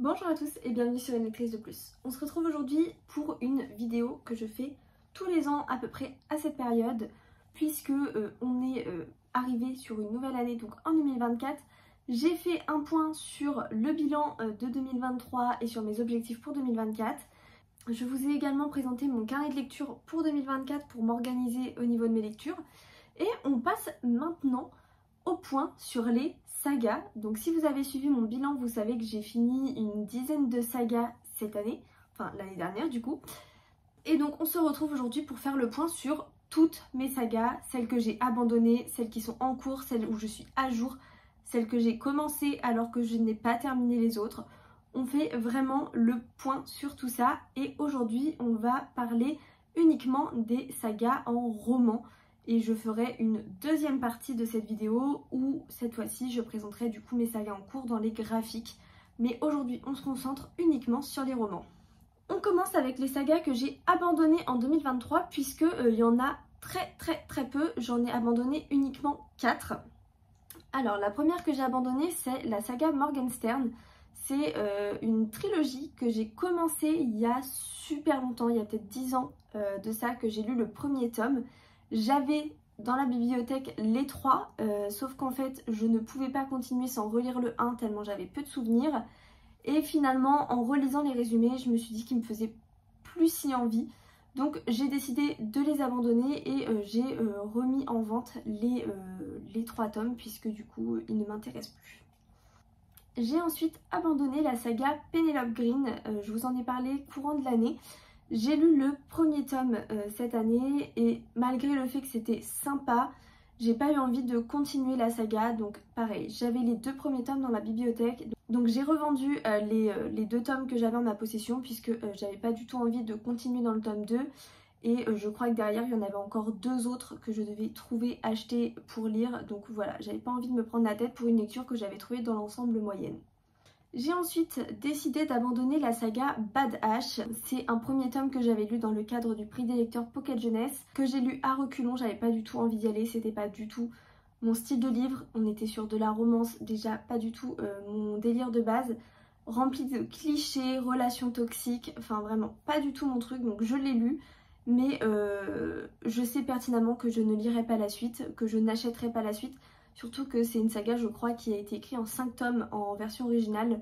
Bonjour à tous et bienvenue sur une lectrice de plus. On se retrouve aujourd'hui pour une vidéo que je fais tous les ans à peu près à cette période puisque on est arrivé sur une nouvelle année, donc en 2024. J'ai fait un point sur le bilan de 2023 et sur mes objectifs pour 2024. Je vous ai également présenté mon carnet de lecture pour 2024 pour m'organiser au niveau de mes lectures. Et on passe maintenant au point sur les sagas. Donc si vous avez suivi mon bilan, vous savez que j'ai fini une dizaine de sagas cette année, enfin l'année dernière du coup. Et donc on se retrouve aujourd'hui pour faire le point sur toutes mes sagas, celles que j'ai abandonnées, celles qui sont en cours, celles où je suis à jour, celles que j'ai commencé alors que je n'ai pas terminé les autres. On fait vraiment le point sur tout ça et aujourd'hui on va parler uniquement des sagas en roman. Et je ferai une deuxième partie de cette vidéo où cette fois-ci je présenterai du coup mes sagas en cours dans les graphiques. Mais aujourd'hui on se concentre uniquement sur les romans. On commence avec les sagas que j'ai abandonnées en 2023 puisque il y en a très peu. J'en ai abandonné uniquement 4. Alors la première que j'ai abandonnée c'est la saga Morgenstern. C'est une trilogie que j'ai commencé il y a super longtemps, il y a peut-être 10 ans de ça que j'ai lu le premier tome. J'avais dans la bibliothèque les 3, sauf qu'en fait je ne pouvais pas continuer sans relire le 1 tellement j'avais peu de souvenirs. Et finalement en relisant les résumés je me suis dit qu'il me faisait plus si envie. Donc j'ai décidé de les abandonner et j'ai remis en vente les 3 tomes puisque du coup ils ne m'intéressent plus. J'ai ensuite abandonné la saga Penelope Green, je vous en ai parlé courant de l'année. J'ai lu le premier tome cette année et malgré le fait que c'était sympa, j'ai pas eu envie de continuer la saga. Donc pareil, j'avais les 2 premiers tomes dans la bibliothèque. Donc j'ai revendu les 2 tomes que j'avais en ma possession puisque j'avais pas du tout envie de continuer dans le tome 2. Et je crois que derrière il y en avait encore 2 autres que je devais trouver, acheter pour lire. Donc voilà, j'avais pas envie de me prendre la tête pour une lecture que j'avais trouvée dans l'ensemble moyenne. J'ai ensuite décidé d'abandonner la saga Bad Ash. C'est un premier tome que j'avais lu dans le cadre du prix des lecteurs Pocket Jeunesse, que j'ai lu à reculons, j'avais pas du tout envie d'y aller, c'était pas du tout mon style de livre. On était sur de la romance, déjà pas du tout mon délire de base, rempli de clichés, relations toxiques, enfin vraiment pas du tout mon truc, donc je l'ai lu. Mais je sais pertinemment que je ne lirai pas la suite, que je n'achèterai pas la suite. Surtout que c'est une saga, je crois, qui a été écrite en 5 tomes en version originale.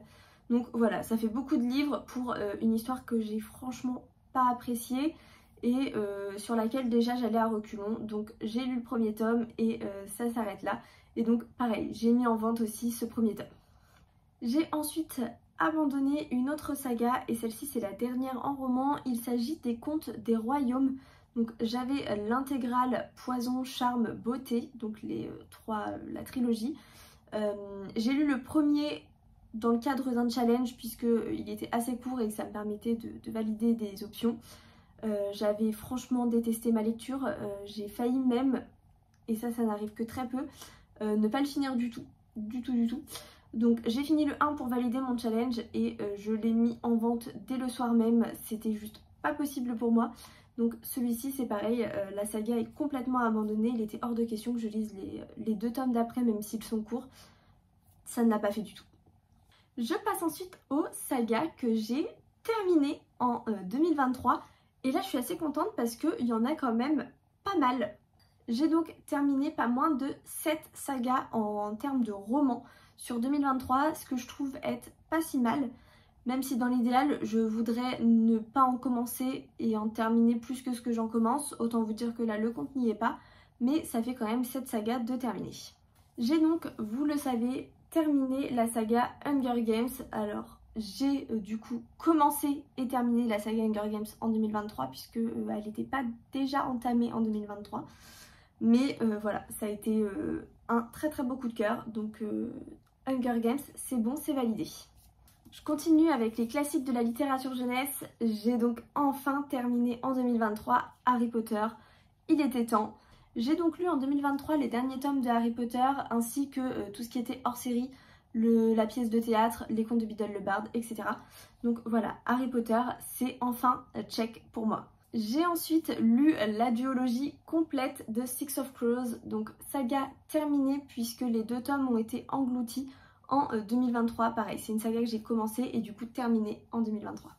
Donc voilà, ça fait beaucoup de livres pour une histoire que j'ai franchement pas appréciée et sur laquelle déjà j'allais à reculons. Donc j'ai lu le premier tome et ça s'arrête là. Et donc pareil, j'ai mis en vente aussi ce premier tome. J'ai ensuite abandonné une autre saga et celle-ci c'est la dernière en roman. Il s'agit des Contes des Royaumes. Donc j'avais l'intégrale Poison, Charme, Beauté, donc la trilogie. J'ai lu le premier dans le cadre d'un challenge puisqu'il était assez court et que ça me permettait de valider des options. J'avais franchement détesté ma lecture, j'ai failli même, et ça n'arrive que très peu, ne pas le finir du tout. Donc j'ai fini le 1 pour valider mon challenge et je l'ai mis en vente dès le soir même, c'était juste pas possible pour moi. Donc celui-ci c'est pareil, la saga est complètement abandonnée, il était hors de question que je lise les 2 tomes d'après même s'ils sont courts, ça ne l'a pas fait du tout. Je passe ensuite aux sagas que j'ai terminées en 2023 et là je suis assez contente parce qu'il y en a quand même pas mal. J'ai donc terminé pas moins de 7 sagas en termes de romans sur 2023, ce que je trouve être pas si mal. Même si dans l'idéal, je voudrais ne pas en commencer et en terminer plus que ce que j'en commence. Autant vous dire que là, le compte n'y est pas. Mais ça fait quand même 7 sagas de terminer. J'ai donc, vous le savez, terminé la saga Hunger Games. Alors, j'ai du coup commencé et terminé la saga Hunger Games en 2023 puisque elle n'était pas déjà entamée en 2023. Mais voilà, ça a été un très beau coup de cœur. Donc, Hunger Games, c'est bon, c'est validé. Je continue avec les classiques de la littérature jeunesse. J'ai donc enfin terminé en 2023 Harry Potter. Il était temps. J'ai donc lu en 2023 les derniers tomes de Harry Potter ainsi que tout ce qui était hors série, la pièce de théâtre, les contes de Biddle le Bard, etc. Donc voilà, Harry Potter, c'est enfin check pour moi. J'ai ensuite lu la duologie complète de Six of Crows, donc saga terminée puisque les 2 tomes ont été engloutis en 2023. Pareil, c'est une saga que j'ai commencé et du coup terminée en 2023.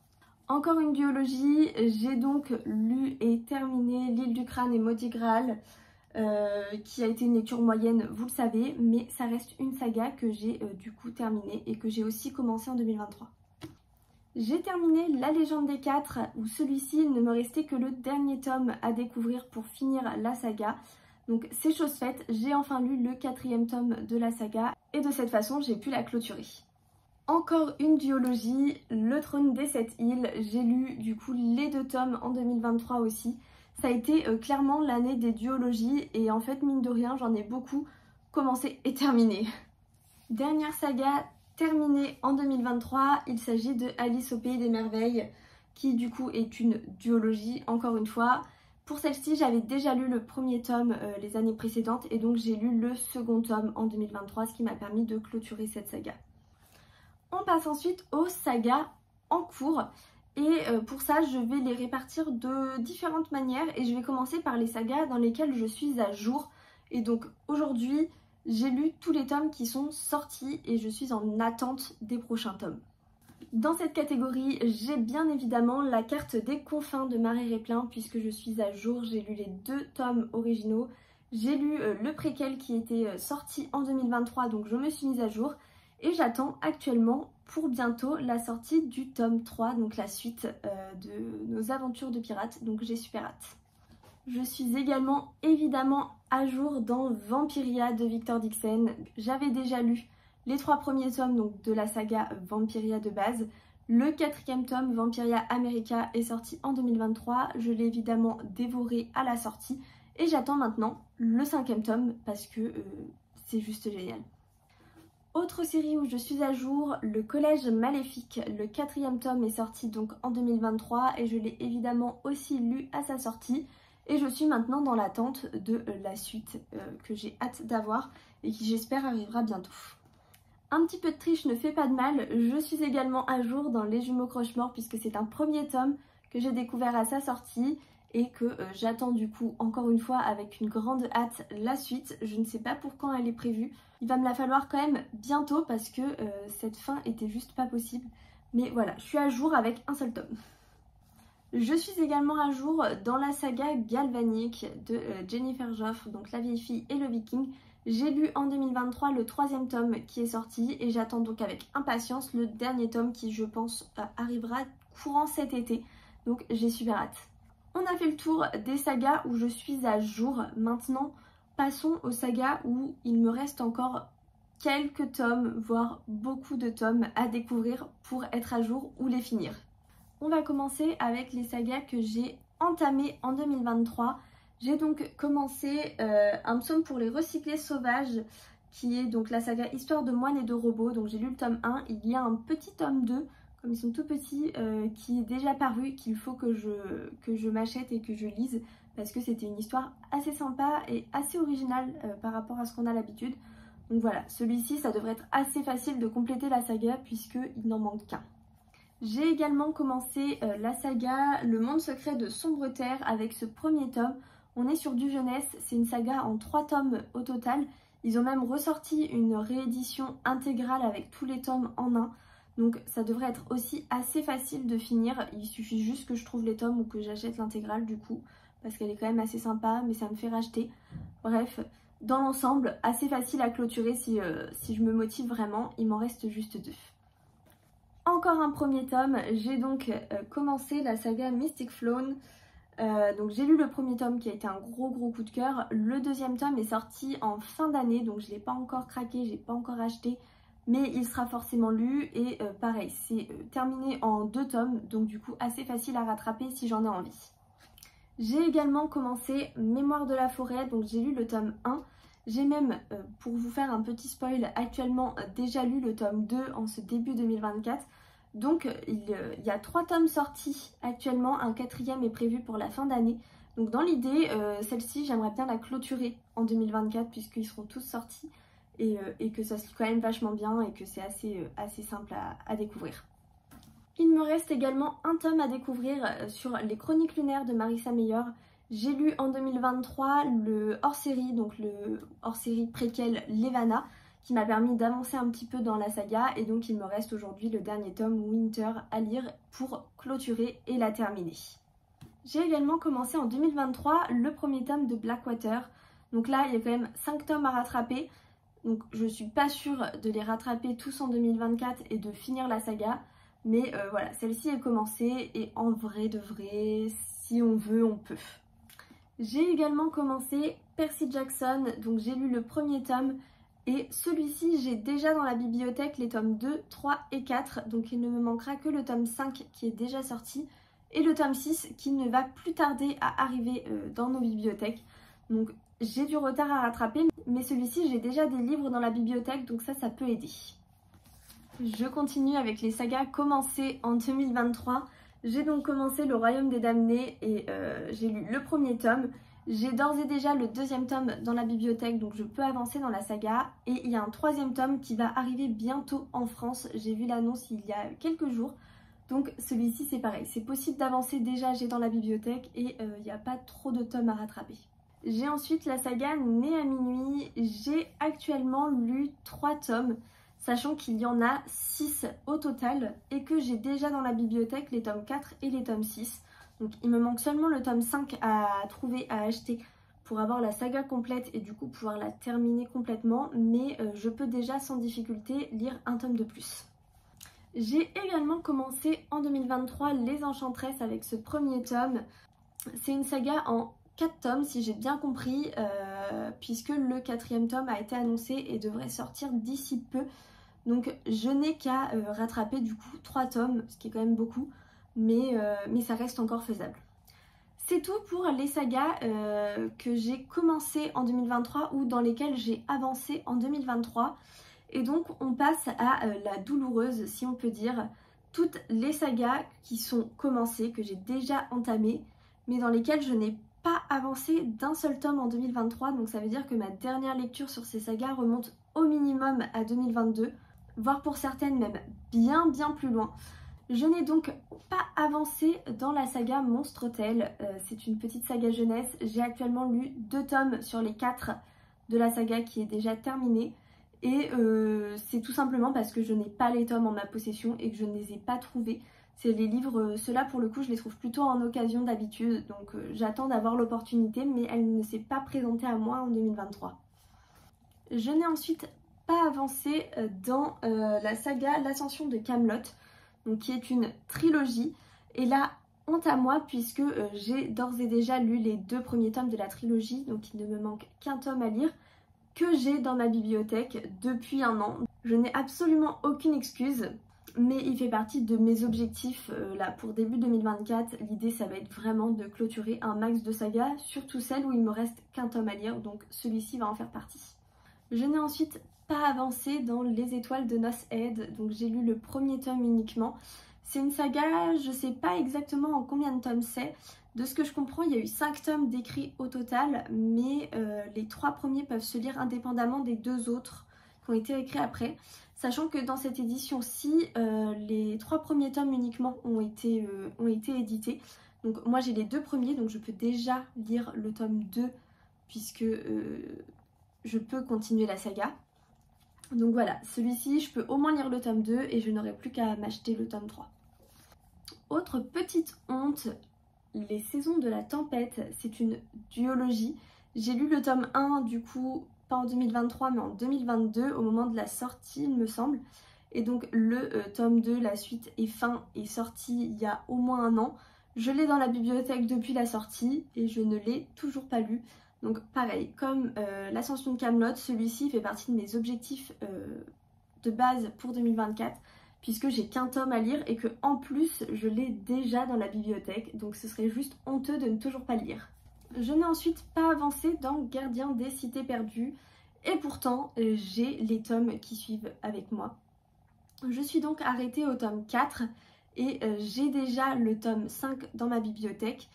Encore une duologie, j'ai donc lu et terminé L'île du crâne et Maudit Graal, qui a été une lecture moyenne, vous le savez, mais ça reste une saga que j'ai du coup terminée et que j'ai aussi commencé en 2023. J'ai terminé La Légende des Quatre, où celui-ci, il ne me restait que le dernier tome à découvrir pour finir la saga. Donc c'est chose faite, j'ai enfin lu le 4e tome de la saga et de cette façon j'ai pu la clôturer. Encore une duologie, Le Trône des Sept Îles, j'ai lu du coup les 2 tomes en 2023 aussi. Ça a été clairement l'année des duologies et en fait mine de rien j'en ai beaucoup commencé et terminé. Dernière saga terminée en 2023, il s'agit de Alice au Pays des Merveilles qui du coup est une duologie encore une fois. Pour celle-ci j'avais déjà lu le 1er tome les années précédentes et donc j'ai lu le 2nd tome en 2023, ce qui m'a permis de clôturer cette saga. On passe ensuite aux sagas en cours et pour ça je vais les répartir de différentes manières et je vais commencer par les sagas dans lesquelles je suis à jour. Et donc aujourd'hui j'ai lu tous les tomes qui sont sortis et je suis en attente des prochains tomes. Dans cette catégorie j'ai bien évidemment La Carte des Confins de Marie Replin puisque je suis à jour, j'ai lu les 2 tomes originaux, j'ai lu le préquel qui était sorti en 2023 donc je me suis mise à jour. Et j'attends actuellement pour bientôt la sortie du tome 3, donc la suite de nos aventures de pirates, donc j'ai super hâte. Je suis également évidemment à jour dans Vampiria de Victor Dixon. J'avais déjà lu les 3 premiers tomes donc, de la saga Vampiria de base. Le 4e tome, Vampiria America, est sorti en 2023. Je l'ai évidemment dévoré à la sortie et j'attends maintenant le 5e tome parce que c'est juste génial. Autre série où je suis à jour, Le Collège Maléfique, le 4e tome est sorti donc en 2023 et je l'ai évidemment aussi lu à sa sortie et je suis maintenant dans l'attente de la suite que j'ai hâte d'avoir et qui j'espère arrivera bientôt. Un petit peu de triche ne fait pas de mal, je suis également à jour dans Les Jumeaux Croche-Mort puisque c'est un 1er tome que j'ai découvert à sa sortie et que j'attends du coup encore une fois avec une grande hâte la suite. Je ne sais pas pour quand elle est prévue, il va me la falloir quand même bientôt parce que cette fin était juste pas possible. Mais voilà, je suis à jour avec un seul tome. Je suis également à jour dans la saga Galvanique de Jennifer Joffre, donc La Vieille Fille et le Viking. J'ai lu en 2023 le 3e tome qui est sorti et j'attends donc avec impatience le dernier tome qui je pense arrivera courant cet été. Donc j'ai super hâte. On a fait le tour des sagas où je suis à jour. Maintenant, passons aux sagas où il me reste encore quelques tomes, voire beaucoup de tomes à découvrir pour être à jour ou les finir. On va commencer avec les sagas que j'ai entamées en 2023. J'ai donc commencé un psaume pour les recyclés sauvages, qui est donc la saga Histoire de moines et de robots. Donc j'ai lu le tome 1, il y a un petit tome 2, comme ils sont tout petits, qui est déjà paru, qu'il faut que je m'achète et que je lise, parce que c'était une histoire assez sympa et assez originale par rapport à ce qu'on a l'habitude. Donc voilà, celui-ci, ça devrait être assez facile de compléter la saga, puisqu'il n'en manque qu'un. J'ai également commencé la saga Le Monde Secret de Sombre Terre avec ce 1er tome. On est sur du jeunesse, c'est une saga en 3 tomes au total. Ils ont même ressorti une réédition intégrale avec tous les tomes en un. Donc ça devrait être aussi assez facile de finir. Il suffit juste que je trouve les tomes ou que j'achète l'intégrale du coup. Parce qu'elle est quand même assez sympa, mais ça me fait racheter. Bref, dans l'ensemble, assez facile à clôturer si je me motive vraiment. Il m'en reste juste 2. Encore un 1er tome, j'ai donc commencé la saga Mystic Flown. Donc j'ai lu le 1er tome qui a été un gros coup de cœur. Le 2e tome est sorti en fin d'année, donc je ne l'ai pas encore craqué, j'ai pas encore acheté, mais il sera forcément lu et pareil, c'est terminé en 2 tomes, donc du coup assez facile à rattraper si j'en ai envie. J'ai également commencé Mémoire de la forêt, donc j'ai lu le tome 1. J'ai même, pour vous faire un petit spoil, actuellement déjà lu le tome 2 en ce début 2024. Donc il y a 3 tomes sortis actuellement, un 4e est prévu pour la fin d'année. Donc dans l'idée, celle-ci j'aimerais bien la clôturer en 2024 puisqu'ils seront tous sortis et que ça se lit quand même vachement bien et que c'est assez simple à découvrir. Il me reste également un tome à découvrir sur les Chroniques lunaires de Marissa Meyer. J'ai lu en 2023 le hors-série, donc le hors-série préquel Levana, qui m'a permis d'avancer un petit peu dans la saga et donc il me reste aujourd'hui le dernier tome Winter à lire pour clôturer et la terminer. J'ai également commencé en 2023 le premier tome de Blackwater. Donc là il y a quand même 5 tomes à rattraper. Donc je suis pas sûre de les rattraper tous en 2024 et de finir la saga. Mais voilà, celle-ci est commencée et en vrai de vrai, si on veut, on peut. J'ai également commencé Percy Jackson, donc j'ai lu le premier tome. Et celui-ci, j'ai déjà dans la bibliothèque les tomes 2, 3 et 4. Donc il ne me manquera que le tome 5 qui est déjà sorti. Et le tome 6 qui ne va plus tarder à arriver dans nos bibliothèques. Donc j'ai du retard à rattraper, mais celui-ci j'ai déjà des livres dans la bibliothèque, donc ça peut aider. Je continue avec les sagas commencées en 2023. J'ai donc commencé Le Royaume des Damnés et j'ai lu le premier tome. J'ai d'ores et déjà le deuxième tome dans la bibliothèque, donc je peux avancer dans la saga. Et il y a un troisième tome qui va arriver bientôt en France. J'ai vu l'annonce il y a quelques jours. Donc celui-ci c'est pareil, c'est possible d'avancer déjà, j'ai dans la bibliothèque et il n'y a pas trop de tomes à rattraper. J'ai ensuite la saga Né à minuit. J'ai actuellement lu 3 tomes, sachant qu'il y en a 6 au total et que j'ai déjà dans la bibliothèque les tomes 4 et les tomes 6. Donc il me manque seulement le tome 5 à trouver, à acheter pour avoir la saga complète et du coup pouvoir la terminer complètement. Mais je peux déjà sans difficulté lire un tome de plus. J'ai également commencé en 2023 Les Enchantresses avec ce premier tome. C'est une saga en 4 tomes si j'ai bien compris, puisque le 4e tome a été annoncé et devrait sortir d'ici peu. Donc je n'ai qu'à rattraper du coup 3 tomes, ce qui est quand même beaucoup, mais ça reste encore faisable. C'est tout pour les sagas que j'ai commencé en 2023 ou dans lesquelles j'ai avancé en 2023. Et donc on passe à la douloureuse, si on peut dire, toutes les sagas qui sont commencées, que j'ai déjà entamées, mais dans lesquelles je n'ai pas avancé d'un seul tome en 2023. Donc ça veut dire que ma dernière lecture sur ces sagas remonte au minimum à 2022, voire pour certaines même bien plus loin. Je n'ai donc pas avancé dans la saga Monstre Tale. C'est une petite saga jeunesse. J'ai actuellement lu 2 tomes sur les 4 de la saga qui est déjà terminée. Et c'est tout simplement parce que je n'ai pas les tomes en ma possession et que je ne les ai pas trouvés. C'est les livres, ceux-là pour le coup je les trouve plutôt en occasion d'habitude. Donc j'attends d'avoir l'opportunité, mais elle ne s'est pas présentée à moi en 2023. Je n'ai ensuite pas avancé dans la saga L'Ascension de Kaamelott, donc qui est une trilogie. Et là, honte à moi puisque j'ai d'ores et déjà lu les 2 premiers tomes de la trilogie, donc il ne me manque qu'un tome à lire, que j'ai dans ma bibliothèque depuis un an. Je n'ai absolument aucune excuse, mais il fait partie de mes objectifs là pour début 2024. L'idée ça va être vraiment de clôturer un max de sagas, surtout celles où il me reste qu'un tome à lire, donc celui-ci va en faire partie. Je n'ai ensuite pas avancé dans Les Étoiles de Noce Aide, donc j'ai lu le premier tome uniquement. C'est une saga, je sais pas exactement en combien de tomes c'est. De ce que je comprends, il y a eu 5 tomes d'écrits au total, mais les 3 premiers peuvent se lire indépendamment des 2 autres qui ont été écrits après. Sachant que dans cette édition-ci, les 3 premiers tomes uniquement ont été édités. Donc moi j'ai les 2 premiers, donc je peux déjà lire le tome 2 puisque je peux continuer la saga. Donc voilà, celui-ci je peux au moins lire le tome 2 et je n'aurai plus qu'à m'acheter le tome 3. Autre petite honte, Les Saisons de la Tempête, c'est une duologie. J'ai lu le tome 1 du coup, pas en 2023 mais en 2022 au moment de la sortie il me semble. Et donc le tome 2, la suite est sorti il y a au moins un an. Je l'ai dans la bibliothèque depuis la sortie et je ne l'ai toujours pas lu. Donc pareil, comme l'Ascension de Kaamelott, celui-ci fait partie de mes objectifs de base pour 2024. Puisque j'ai qu'un tome à lire et que en plus je l'ai déjà dans la bibliothèque, donc ce serait juste honteux de ne toujours pas le lire. Je n'ai ensuite pas avancé dans Gardien des Cités Perdues et pourtant j'ai les tomes qui suivent avec moi. Je suis donc arrêtée au tome 4 et j'ai déjà le tome 5 dans ma bibliothèque.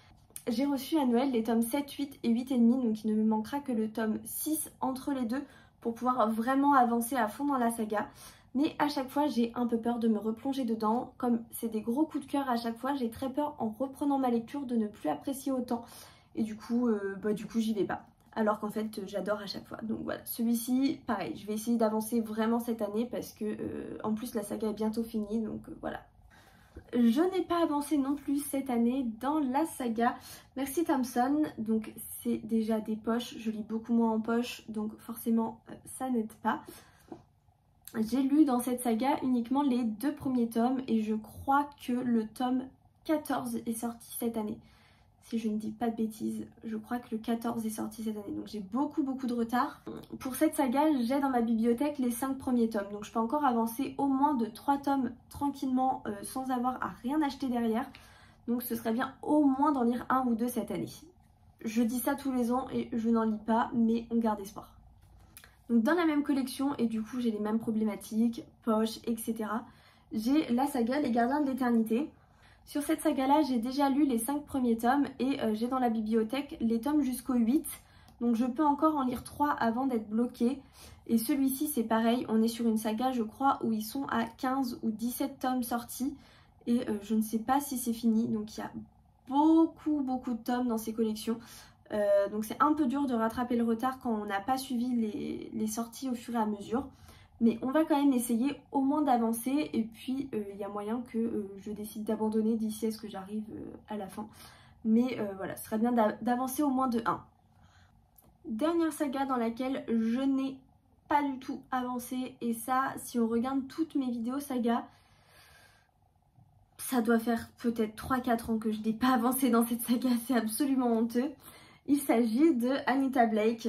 J'ai reçu à Noël les tomes 7, 8 et 8,5, donc il ne me manquera que le tome 6 entre les deux pour pouvoir vraiment avancer à fond dans la saga. Mais à chaque fois j'ai un peu peur de me replonger dedans, comme c'est des gros coups de cœur à chaque fois, j'ai très peur en reprenant ma lecture de ne plus apprécier autant et du coup j'y vais pas. alors qu'en fait j'adore à chaque fois. Donc voilà, celui-ci pareil, je vais essayer d'avancer vraiment cette année parce que en plus la saga est bientôt finie, donc voilà. Je n'ai pas avancé non plus cette année dans la saga Merci Thompson, donc c'est déjà des poches, je lis beaucoup moins en poche, donc forcément ça n'aide pas. J'ai lu dans cette saga uniquement les 2 premiers tomes et je crois que le tome 14 est sorti cette année. Si je ne dis pas de bêtises, je crois que le 14 est sorti cette année, donc j'ai beaucoup de retard. Pour cette saga, j'ai dans ma bibliothèque les 5 premiers tomes, donc je peux encore avancer au moins de 3 tomes tranquillement sans avoir à rien acheter derrière. Donc ce serait bien au moins d'en lire 1 ou 2 cette année. Je dis ça tous les ans et je n'en lis pas, mais on garde espoir. Donc dans la même collection, et du coup j'ai les mêmes problématiques, poches, etc. J'ai la saga Les Gardiens de l'Éternité. Sur cette saga-là, j'ai déjà lu les 5 premiers tomes et j'ai dans la bibliothèque les tomes jusqu'au 8. Donc je peux encore en lire 3 avant d'être bloquée. Et celui-ci c'est pareil, on est sur une saga je crois où ils sont à 15 ou 17 tomes sortis. Et je ne sais pas si c'est fini, donc il y a beaucoup de tomes dans ces collections. Donc c'est un peu dur de rattraper le retard quand on n'a pas suivi les sorties au fur et à mesure. Mais on va quand même essayer au moins d'avancer et puis il y a moyen que je décide d'abandonner d'ici à ce que j'arrive à la fin. Mais voilà, ce serait bien d'avancer au moins de 1. Dernière saga dans laquelle je n'ai pas du tout avancé, et ça, si on regarde toutes mes vidéos saga, ça doit faire peut-être 3-4 ans que je n'ai pas avancé dans cette saga, c'est absolument honteux. Il s'agit de Anita Blake.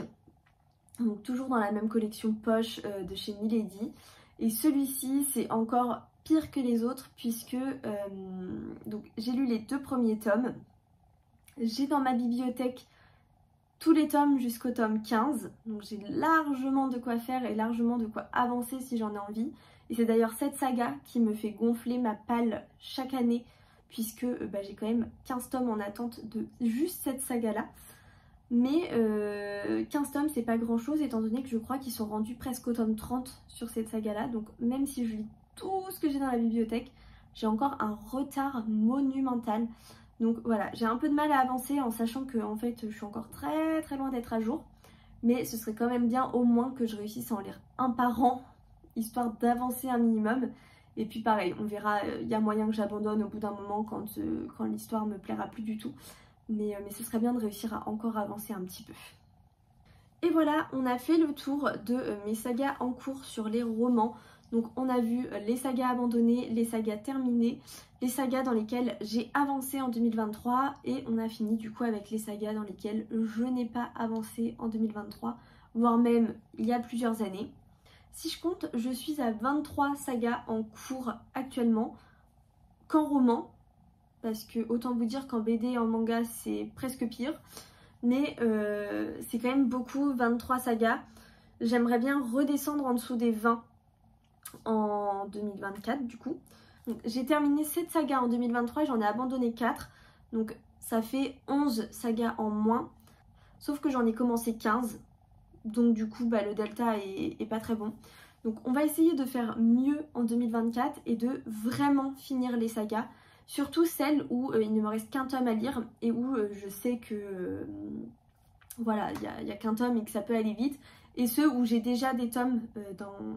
Donc toujours dans la même collection poche de chez Milady. Et celui-ci c'est encore pire que les autres puisque donc j'ai lu les 2 premiers tomes. J'ai dans ma bibliothèque tous les tomes jusqu'au tome 15. Donc j'ai largement de quoi faire et largement de quoi avancer si j'en ai envie. Et c'est d'ailleurs cette saga qui me fait gonfler ma palle chaque année puisque j'ai quand même 15 tomes en attente de juste cette saga-là. Mais 15 tomes c'est pas grand chose étant donné que je crois qu'ils sont rendus presque au tome 30 sur cette saga là. Donc même si je lis tout ce que j'ai dans la bibliothèque, j'ai encore un retard monumental. Donc voilà, j'ai un peu de mal à avancer en sachant que en fait je suis encore très loin d'être à jour. Mais ce serait quand même bien au moins que je réussisse à en lire un par an, histoire d'avancer un minimum. Et puis pareil, on verra, il y a moyen que j'abandonne au bout d'un moment quand l'histoire me plaira plus du tout. Mais ce serait bien de réussir à encore avancer un petit peu. Et voilà, on a fait le tour de mes sagas en cours sur les romans. Donc on a vu les sagas abandonnées, les sagas terminées, les sagas dans lesquelles j'ai avancé en 2023 et on a fini du coup avec les sagas dans lesquelles je n'ai pas avancé en 2023, voire même il y a plusieurs années. Si je compte, je suis à 23 sagas en cours actuellement, qu'en roman. Parce que autant vous dire qu'en BD et en manga c'est presque pire. Mais c'est quand même beaucoup, 23 sagas. J'aimerais bien redescendre en dessous des 20 en 2024 du coup. J'ai terminé 7 sagas en 2023 et j'en ai abandonné 4. Donc ça fait 11 sagas en moins. Sauf que j'en ai commencé 15. Donc du coup le delta est pas très bon. Donc on va essayer de faire mieux en 2024 et de vraiment finir les sagas. Surtout celles où il ne me reste qu'un tome à lire et où je sais que voilà, il y a qu'un tome et que ça peut aller vite. Et ceux où j'ai déjà des tomes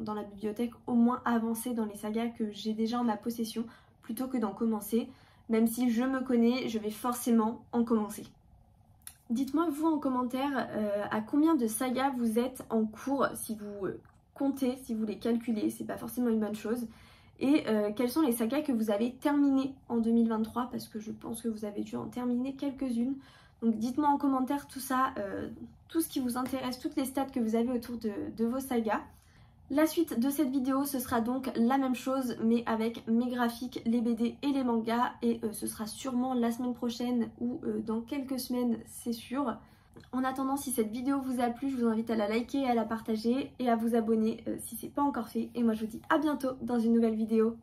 dans la bibliothèque au moins avancés dans les sagas que j'ai déjà en ma possession plutôt que d'en commencer. Même si je me connais, je vais forcément en commencer. Dites-moi vous en commentaire à combien de sagas vous êtes en cours, si vous comptez, si vous les calculez, c'est pas forcément une bonne chose. Et quelles sont les sagas que vous avez terminées en 2023 parce que je pense que vous avez dû en terminer quelques-unes. Donc dites-moi en commentaire tout ça, tout ce qui vous intéresse, toutes les stats que vous avez autour de vos sagas. La suite de cette vidéo, ce sera donc la même chose mais avec mes graphiques, les BD et les mangas. Et ce sera sûrement la semaine prochaine ou dans quelques semaines, c'est sûr. En attendant, si cette vidéo vous a plu, je vous invite à la liker, à la partager et à vous abonner si c'est pas encore fait. Et moi je vous dis à bientôt dans une nouvelle vidéo.